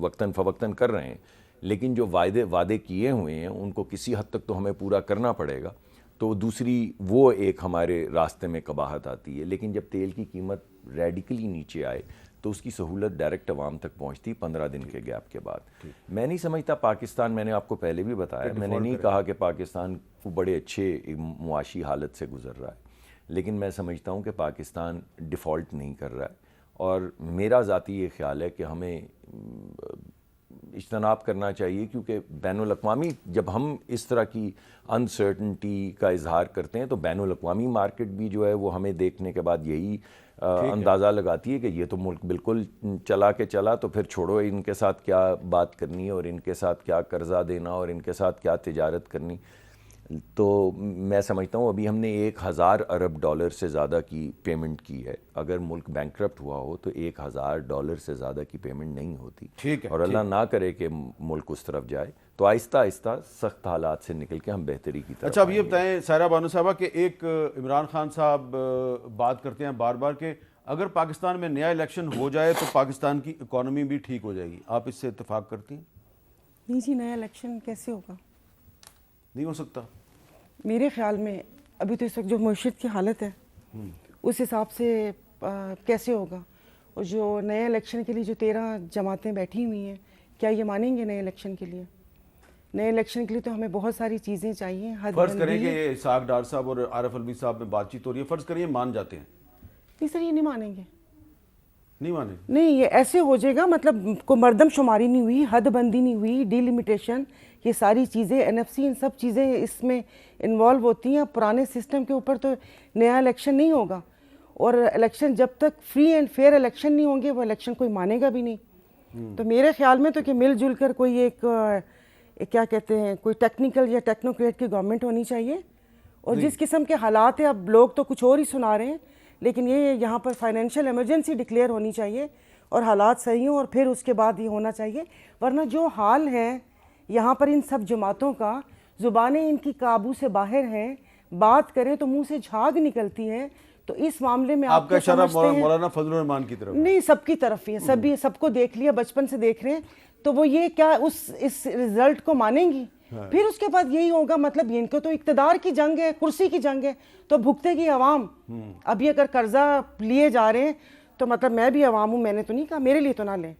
Speaker 4: وقتاً فوقتاً کر رہے ہیں, لیکن جو وعدے کیے ہوئے ہیں ان کو کسی حد تک تو ہمیں پورا کرنا پڑے گا. تو دوسری وہ ایک ہمارے راستے میں قباحت آتی ہے. لیکن جب تیل کی قیمت ریڈیکلی نیچے آئے تو اس کی سہولت ڈائریکٹ عوام تک پہنچتی 15 دن کے گیپ کے بعد. میں نہیں سمجھتا پاکستان, میں نے آپ کو پہلے بھی بتایا, میں نے نہیں کہا کہ پاکستان کو بڑے اچھے معاشی حالت سے گزر رہا ہے, لیکن میں سمجھتا ہوں کہ پاکستان ڈیفالٹ نہیں کر رہا ہے. اور میرا ذاتی یہ خیال ہے کہ ہمیں اجتناب کرنا چاہیے, کیونکہ بین الاقوامی جب ہم اس طرح کی انسرٹنٹی کا اظہار کرتے ہیں تو بین الاقوامی مارکیٹ بھی جو ہے وہ ہمیں دیکھنے کے بعد یہی اندازہ لگاتی ہے کہ یہ تو ملک بالکل چلا کے چلا, تو پھر چھوڑو ان کے ساتھ کیا بات کرنی ہے اور ان کے ساتھ کیا قرضہ دینا اور ان کے ساتھ کیا تجارت کرنی. تو میں سمجھتا ہوں ابھی ہم نے 1000 ارب ڈالر سے زیادہ کی پیمنٹ کی ہے. اگر ملک بینکرپٹ ہوا ہو تو 1000 ڈالر سے زیادہ کی پیمنٹ نہیں ہوتی, اور اللہ نہ کرے کہ ملک اس طرف جائے, تو آہستہ آہستہ سخت حالات سے نکل کے ہم بہتری کی طرف.
Speaker 1: اچھا, اب یہ بتائیں سائرہ بانو صاحبہ کہ ایک عمران خان صاحب بات کرتے ہیں بار بار کہ اگر پاکستان میں نیا الیکشن ہو جائے تو پاکستان کی اکانومی بھی ٹھیک ہو جائے گی, آپ اس سے اتفاق کرتی ہیں؟
Speaker 5: نہیں جی, نیا الیکشن کیسے ہوگا؟
Speaker 1: نہیں ہو سکتا
Speaker 5: میرے خیال میں. ابھی تو اس وقت جو معیشت کی حالت ہے اس حساب سے کیسے ہوگا؟ اور جو نئے الیکشن کے لیے جو 13 جماعتیں بیٹھی ہوئی ہیں, کیا یہ مانیں گے نئے الیکشن کے لیے؟ نئے الیکشن کے لیے تو ہمیں بہت ساری چیزیں چاہیے.
Speaker 1: فرض کریں کہ یہ اسحاق ڈار صاحب اور عارف الوی صاحب میں بات چیت ہو رہی ہے, فرض کریں مان جاتے ہیں.
Speaker 5: نہیں سر, یہ نہیں مانیں گے.
Speaker 1: نہیں مانیں؟
Speaker 5: نہیں, یہ ایسے ہو جائے گا, مطلب کوئی مردم شماری نہیں ہوئی, حد بندی نہیں ہوئی, ڈی لمیٹیشن, یہ ساری چیزیں NFC ان سب چیزیں اس میں انوالو ہوتی ہیں. پرانے سسٹم کے اوپر تو نیا الیکشن نہیں ہوگا, اور الیکشن جب تک فری اینڈ فیئر الیکشن نہیں ہوں گے وہ الیکشن کوئی مانے گا بھی نہیں. تو میرے خیال میں تو کہ مل جل کر کوئی ایک کیا کہتے ہیں کوئی ٹیکنیکل یا ٹیکنوکریٹ کی گورنمنٹ ہونی چاہیے. اور جس قسم کے حالات ہیں, اب لوگ تو کچھ اور ہی سنا رہے ہیں, لیکن یہ یہاں پر فائنینشیل ایمرجنسی ڈکلیئر ہونی چاہیے اور حالات صحیح ہوں, اور پھر اس کے بعد یہ ہونا چاہیے. ورنہ جو حال ہے یہاں پر ان سب جماعتوں کا, زبانیں ان کی قابو سے باہر ہیں, بات کریں تو منہ سے جھاگ نکلتی ہے. تو اس معاملے میں
Speaker 1: آپ کا اشارہ مولانا فضل الرحمان کی طرف؟
Speaker 5: نہیں, سب کی طرف ہی ہے, سب کو دیکھ لیا, بچپن سے دیکھ رہے ہیں. تو وہ یہ کیا اس رزلٹ کو مانیں گی؟ پھر اس کے بعد یہی ہوگا, مطلب ان کو تو اقتدار کی جنگ ہے, کرسی کی جنگ ہے, تو بھگتے گی عوام. اب یہ اگر قرضہ لیے جا رہے ہیں تو مطلب میں بھی عوام ہوں, میں نے تو نہیں کہا میرے لیے تو نہ لیں.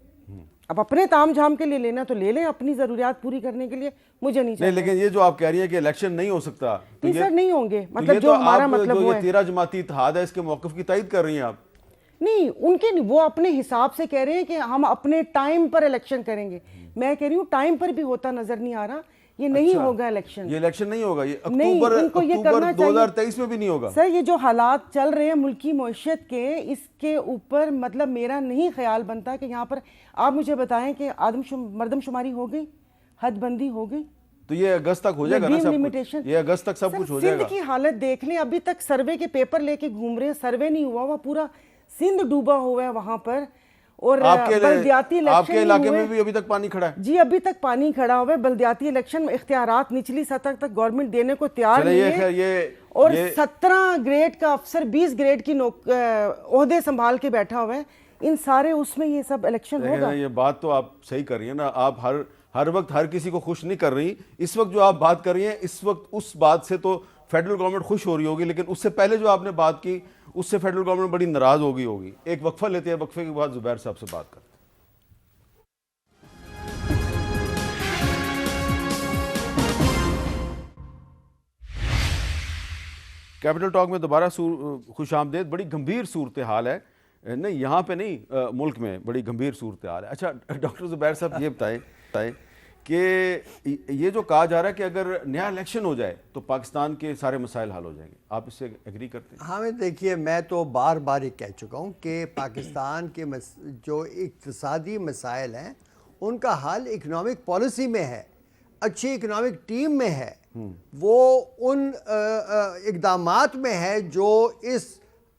Speaker 5: اب اپنے تام جھام کے لیے لینا تو لے لیں, اپنی ضروریات پوری کرنے کے لیے مجھے نہیں چاہیے.
Speaker 1: لیکن یہ جو آپ کہہ رہی ہیں کہ الیکشن نہیں ہو سکتا,
Speaker 5: نہیں سر, نہیں ہوں گے, مطلب جو ہمارا مطلب وہ ہے
Speaker 1: 13 جماعتی اتحاد ہے, اس کے موقف کی تائید کر رہی ہیں آپ؟
Speaker 5: نہیں, ان کے نہیں, وہ اپنے حساب سے کہہ رہے ہیں کہ ہم اپنے ٹائم پر الیکشن کریں گے. میں کہہ رہی ہوں ٹائم پر بھی ہوتا نظر نہیں آ رہا, یہ نہیں ہوگا الیکشن.
Speaker 1: یہ الیکشن نہیں ہوگا, یہ اکتوبر 2023 میں بھی نہیں ہوگا.
Speaker 5: سر یہ جو حالات چل رہے ہیں ملکی معیشت کے, اس کے اوپر مطلب میرا نہیں خیال بنتا کہ یہاں پر آپ مجھے بتائیں کہ مردم شماری ہو گئی, حد بندی ہو گئی,
Speaker 1: تو یہ اگست تک ہو جائے گا نا سب کچھ, یہ اگست تک سب کچھ ہو جائے گا.
Speaker 5: سندھ کی حالت دیکھ لیں, ابھی تک سروے کے پیپر لے کے گھوم رہے ہیں, سروے نہیں ہوا ہوا, پورا سندھ ڈوبا ہوا ہے وہاں پر. اور بلدیاتی الیکشن
Speaker 1: آپ کے علاقے میں بھی ابھی تک پانی کھڑا ہے؟
Speaker 5: جی ابھی تک پانی کھڑا ہوا ہے. بلدیاتی الیکشن میں اختیارات نچلی سطح تک گورنمنٹ دینے کو تیار نہیں ہے, اور 17 گریڈ کا افسر 20 گریڈ کی عہدے سنبھال کے بیٹھا ہوا ہے. ان سارے اس میں یہ سب الیکشن ہوگا.
Speaker 1: یہ بات تو آپ صحیح کر رہی ہیں نا, آپ ہر وقت ہر کسی کو خوش نہیں کر رہی. اس وقت جو آپ بات کر رہی ہیں, اس وقت اس بات سے تو فیڈرل گورنمنٹ خوش ہو رہی ہوگی, لیکن اس سے پہلے جو آپ نے بات کی اس سے فیڈرل گورنمنٹ بڑی ناراض ہوگی. ایک وقفہ لیتے ہیں, وقفے کے بعد زبیر صاحب سے بات کرتے ہیں. کیپٹل ٹاک میں دوبارہ خوش آمدید. بڑی گمبھیر صورتحال ہے, نہیں یہاں پہ نہیں, ملک میں بڑی گمبھیر صورتحال ہے. اچھا ڈاکٹر زبیر صاحب یہ بتائیں کہ یہ جو کہا جا رہا ہے کہ اگر نیا الیکشن ہو جائے تو پاکستان کے سارے مسائل حل ہو جائیں گے, آپ اس سے ایگری کرتے ہیں؟
Speaker 6: ہاں دیکھیے, میں تو بار بار یہ کہہ چکا ہوں کہ پاکستان کے جو اقتصادی مسائل ہیں ان کا حل اکنامک پالیسی میں ہے, اچھی اکنامک ٹیم میں ہے, وہ ان اقدامات میں ہے جو اس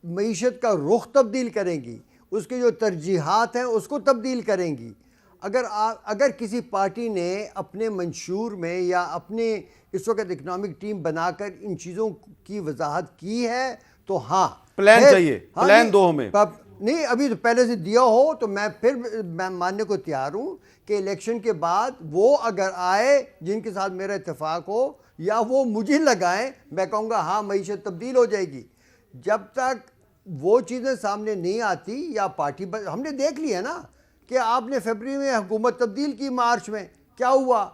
Speaker 6: معیشت کا رخ تبدیل کریں گی, اس کے جو ترجیحات ہیں اس کو تبدیل کریں گی. اگر کسی پارٹی نے اپنے منشور میں یا اپنے اس وقت اکنامک ٹیم بنا کر ان چیزوں کی وضاحت کی ہے تو ہاں
Speaker 1: پلان چاہیے, پلان دو ہمیں.
Speaker 6: نہیں ابھی تو پہلے سے دیا ہو تو میں ماننے کو تیار ہوں کہ الیکشن کے بعد وہ اگر آئے جن کے ساتھ میرا اتفاق ہو یا وہ مجھے لگائیں, میں کہوں گا ہاں معیشت تبدیل ہو جائے گی. جب تک وہ چیزیں سامنے نہیں آتی یا پارٹی ہم نے دیکھ لی ہے نا کہ آپ نے فیبرری میں حکومت تبدیل کی مارچ میں، کیا ہوا؟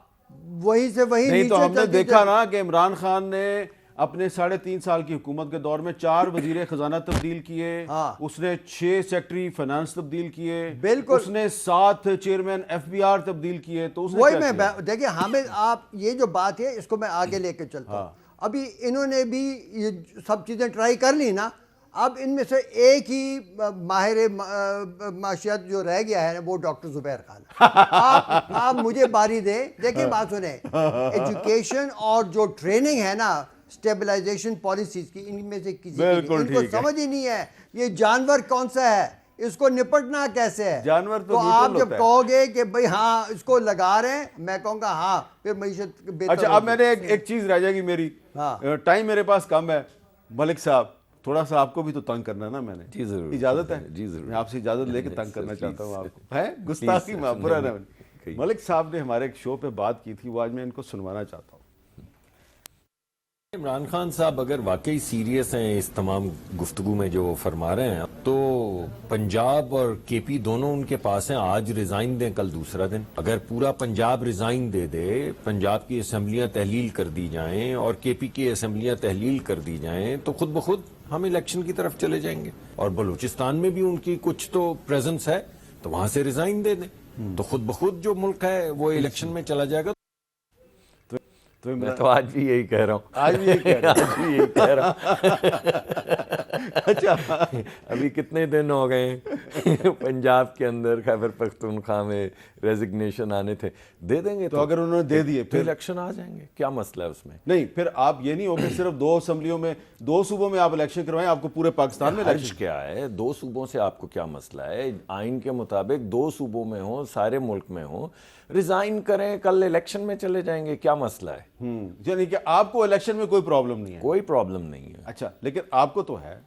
Speaker 6: وہیں سے وہیں
Speaker 1: نہیں تو ہم نے
Speaker 6: چلتی
Speaker 1: دیکھا نا کہ عمران خان نے اپنے 3.5 سال کی حکومت کے دور میں 4 وزیر خزانہ تبدیل کیے، اس نے 6 سیکٹری فائنانس تبدیل کیے،
Speaker 6: بالکل
Speaker 1: اس نے 7 چیئرمین FBR تبدیل کیے، تو اس نے
Speaker 6: وہی میں دیکھیں حامد، آپ یہ جو بات ہے اس کو میں آگے لے کے چلتا ہوں. ابھی انہوں نے بھی یہ سب چیزیں ٹرائی کر لی نا، اب ان میں سے ایک ہی ماہر معاشیات جو رہ گیا ہے وہ ڈاکٹر زبیر خان. آپ مجھے باری دیں، دیکھیں بات سنیں، ایجوکیشن اور جو ٹریننگ ہے نا اسٹیبلائزیشن پالیسیز کی، ان میں سے کسی ان کو سمجھ ہی نہیں ہے یہ جانور کون سا ہے، اس کو نپٹنا کیسے ہے.
Speaker 1: جانور
Speaker 6: تو آپ جب کہو گے کہ بھئی ہاں اس کو لگا رہے ہیں، میں کہوں گا ہاں پھر معیشت بہتر.
Speaker 1: اچھا اب میں نے ایک چیز رہ جائے گی میری، ٹائم میرے پاس کم ہے. ملک صاحب تھوڑا سا آپ کو بھی تو تنگ کرنا نا، میں نے
Speaker 4: جی ضرور،
Speaker 1: اجازت ہے؟
Speaker 4: جی ضرور،
Speaker 1: میں آپ سے اجازت لے کے تنگ کرنا چاہتا ہوں آپ کو، ہے گستاخی میں برا نہ. ملک صاحب نے ہمارے ایک شو پہ بات کی تھی، وہ آج میں ان کو سنوانا چاہتا ہوں.
Speaker 4: عمران خان صاحب اگر واقعی سیریس ہیں اس تمام گفتگو میں جو فرما رہے ہیں، تو پنجاب اور KP دونوں ان کے پاس ہیں. آج ریزائن دیں، کل دوسرا دن. اگر پورا پنجاب ریزائن دے دے، پنجاب کی اسمبلیاں تحلیل کر دی جائیں اور KP کی اسمبلیاں تحلیل کر دی جائیں، تو خود بخود ہم الیکشن کی طرف چلے جائیں گے. اور بلوچستان میں بھی ان کی کچھ تو پریزنس ہے، تو وہاں سے ریزائن دے دیں، تو خود بخود جو ملک ہے وہ الیکشن میں چلا جائے گا. میں تو آج بھی یہی کہہ رہا ہوں،
Speaker 1: آج بھی یہی
Speaker 4: کہہ رہا ہوں. اچھا ابھی کتنے دن ہو گئے پنجاب کے اندر خیبر پختونخوا میں ریزگنیشن آنے تھے، دے دیں گے.
Speaker 1: تو اگر انہوں نے دے دیے
Speaker 4: پھر الیکشن آ جائیں گے، کیا مسئلہ ہے اس میں؟
Speaker 1: نہیں پھر آپ یہ نہیں ہو کہ صرف 2 اسمبلیوں میں 2 صوبوں میں آپ الیکشن کروائیں، آپ کو پورے پاکستان میں
Speaker 4: حرج کیا ہے؟ 2 صوبوں سے آپ کو کیا مسئلہ ہے؟ آئین کے مطابق 2 صوبوں میں ہوں، سارے ملک میں ہوں، ریزائن کریں، کل الیکشن میں چلے جائیں گے، کیا مسئلہ ہے؟
Speaker 1: یعنی کہ آپ کو الیکشن میں کوئی پرابلم نہیں ہے؟
Speaker 4: کوئی پرابلم نہیں ہے.
Speaker 1: اچھا لیکن آپ کو تو ہے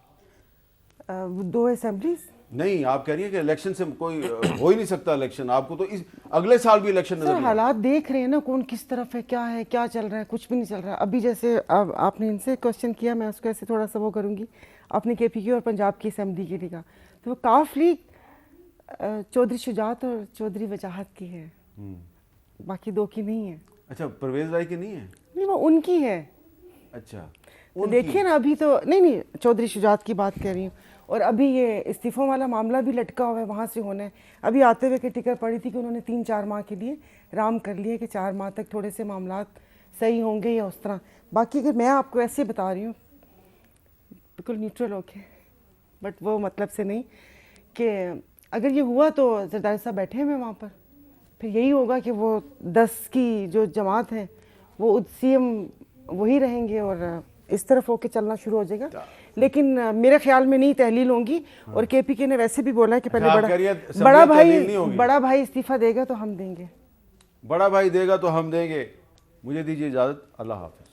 Speaker 5: 2 اسمبلیز
Speaker 1: نہیں. آپ کہہ رہی ہیں کہ الیکشن سے کوئی ہو ہی نہیں سکتا الیکشن، آپ کو تو اگلے سال بھی الیکشن نظر نہیں.
Speaker 5: حالات دیکھ رہے ہیں نا کون کس طرف ہے، کیا چل رہا ہے، کچھ بھی نہیں چل رہا. ابھی جیسے آپ نے ان سے کوشچن کیا، میں اس کو ایسے تھوڑا سا وہ کروں گی. آپ نے KP کی اور پنجاب کی اسمبلی کی لکھا، تو کاف لیگ چودھری شجاعت اور چودھری وجاہت کی ہے، باقی 2 کی نہیں ہے.
Speaker 1: اچھا پرویز رائی کی نہیں ہے؟
Speaker 5: نہیں وہ ان کی ہے.
Speaker 1: اچھا
Speaker 5: دیکھیے نا ابھی تو نہیں چودھری شجاعت کی بات کر رہی ہوں. اور ابھی یہ استعفوں والا معاملہ بھی لٹکا ہوا ہے، وہاں سے ہونا ہے. ابھی آتے ہوئے کہ ٹکٹ پڑی تھی کہ انہوں نے 3-4 ماہ کے لیے رام کر لیے کہ 4 ماہ تک تھوڑے سے معاملات صحیح ہوں گے یا اس طرح. باقی اگر میں آپ کو ایسے بتا رہی ہوں بالکل نیوٹرل ہو کے، بٹ وہ مطلب سے نہیں کہ اگر یہ ہوا تو زرداری صاحب بیٹھے ہوئے وہاں پر، پھر یہی ہوگا کہ وہ 10 کی جو جماعت ہے وہ CM وہی رہیں گے اور اس طرف ہو کے چلنا شروع ہو جائے گا. لیکن میرے خیال میں نہیں تحلیل ہوں گی. اور KP کے نے ویسے بھی بولا ہے کہ پہلے بڑا بھائی استعفیٰ دے گا تو ہم دیں گے.
Speaker 1: بڑا بھائی دے گا تو ہم دیں گے. مجھے دیجیے اجازت، اللہ حافظ.